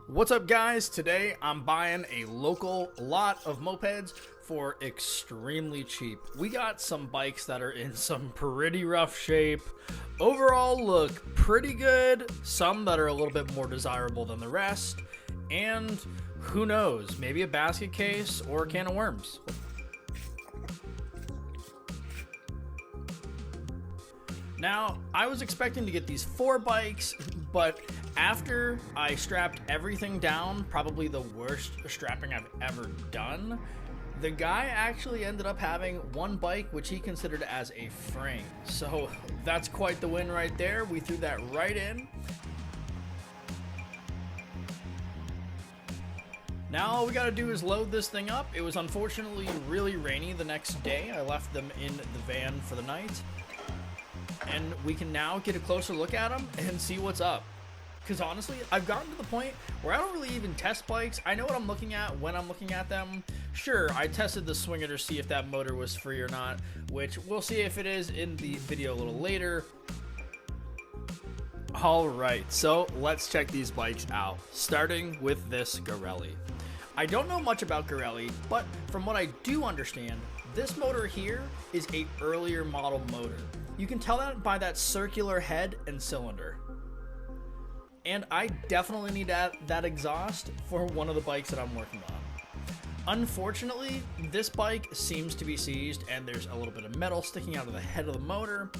What's up, guys? Today I'm buying a local lot of mopeds for extremely cheap. We got some bikes that are in some pretty rough shape, overall look pretty good, some that are a little bit more desirable than the rest, and who knows, maybe a basket case or a can of worms. Now, I was expecting to get these 4 bikes, but after I strapped everything down, probably the worst strapping I've ever done, the guy actually ended up having 1 bike which he considered as a frame. So that's quite the win right there. We threw that right in. Now all we gotta do is load this thing up. It was unfortunately really rainy the next day. I left them in the van for the night. And we can now get a closer look at them and see what's up. Because honestly, I've gotten to the point where I don't really even test bikes. I know what I'm looking at when I'm looking at them. Sure, I tested the Swinger to see if that motor was free or not, which we'll see if it is in the video a little later. Alright, so let's check these bikes out, starting with this Garelli. I don't know much about Garelli, but from what I do understand, this motor here is an earlier model motor. You can tell that by that circular head and cylinder. And I definitely need that exhaust for one of the bikes that I'm working on. Unfortunately, this bike seems to be seized and there's a little bit of metal sticking out of the head of the motor.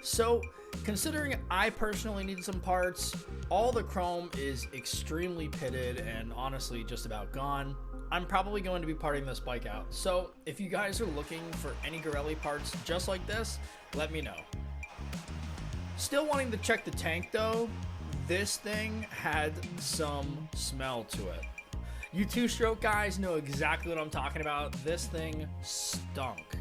So, considering I personally need some parts, all the chrome is extremely pitted and honestly just about gone. I'm probably going to be parting this bike out. So, if you guys are looking for any Garelli parts just like this, let me know. Still wanting to check the tank though. This thing had some smell to it. You two-stroke guys know exactly what I'm talking about. This thing stunk.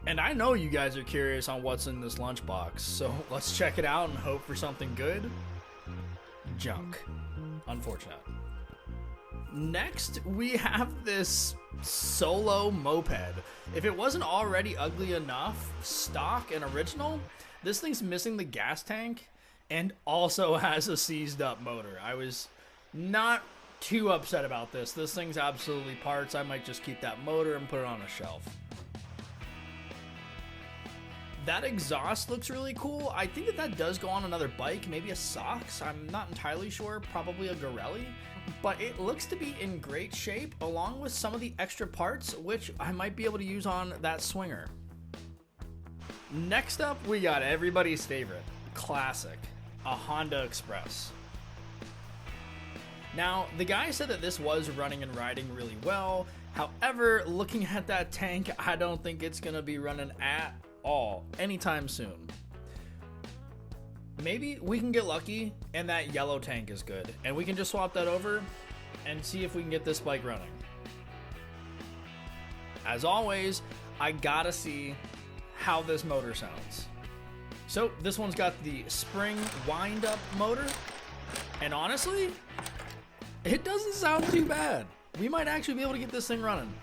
And I know you guys are curious on what's in this lunchbox, so let's check it out and hope for something good. Junk. Unfortunate. Next, we have this Solo moped. If it wasn't already ugly enough, stock and original, this thing's missing the gas tank and also has a seized up motor. I was not too upset about this. This thing's absolutely parts. I might just keep that motor and put it on a shelf. That exhaust looks really cool. I think that does go on another bike, maybe a Sox. I'm not entirely sure, probably a Garelli. But it looks to be in great shape along with some of the extra parts, which I might be able to use on that Swinger. Next up, we got everybody's favorite, classic, a Honda Express. Now, the guy said that this was running and riding really well. However, looking at that tank, I don't think it's gonna be running at all anytime soon. Maybe we can get lucky and that yellow tank is good and we can just swap that over and see if we can get this bike running. As always, I gotta see how this motor sounds. So this one's got the spring wind up motor, and honestly, it doesn't sound too bad. We might actually be able to get this thing running.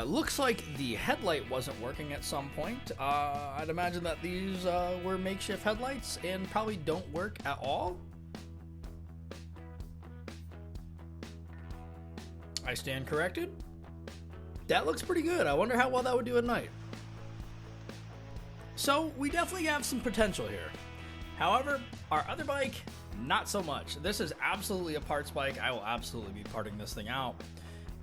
Looks like the headlight wasn't working at some point. I'd imagine that these were makeshift headlights and probably don't work at all. I stand corrected. That looks pretty good. I wonder how well that would do at night. So we definitely have some potential here. However, our other bike, not so much. This is absolutely a parts bike. I will absolutely be parting this thing out.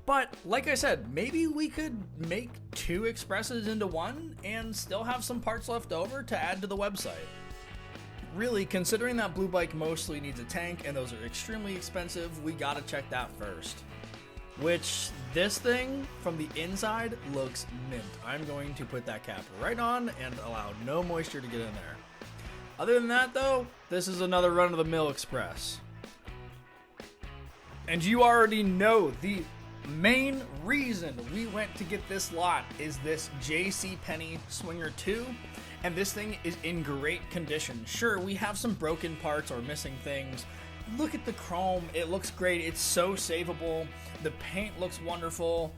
But, like I said, maybe we could make 2 Expresses into one and still have some parts left over to add to the website. Really, considering that blue bike mostly needs a tank and those are extremely expensive, we gotta check that first. Which, this thing, from the inside, looks mint. I'm going to put that cap right on and allow no moisture to get in there. Other than that, though, this is another run-of-the-mill Express. And you already know the main reason we went to get this lot is this Penney Swinger 2, and this thing is in great condition. Sure, we have some broken parts or missing things. Look at the chrome, it looks great, it's so savable, the paint looks wonderful.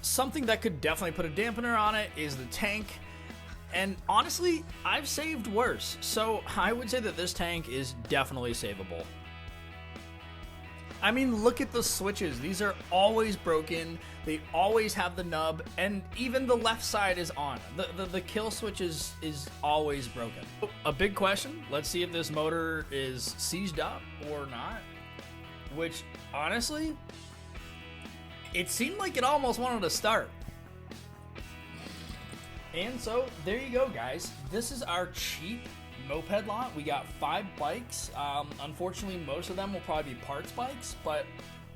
Something that could definitely put a dampener on it is the tank. And honestly, I've saved worse. So I would say that this tank is definitely savable. I mean, look at the switches. These are always broken. They always have the nub, and even the left side is on. The kill switch is always broken. A big question, let's see if this motor is seized up or not. Which, honestly, it seemed like it almost wanted to start. And so, there you go, guys. This is our cheap moped lot. We got 5 bikes. Unfortunately, most of them will probably be parts bikes, but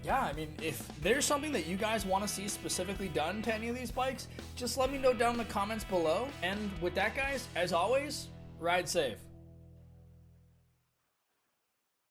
yeah, I mean, if there's something that you guys want to see specifically done to any of these bikes, just let me know down in the comments below. And with that, guys, as always, ride safe.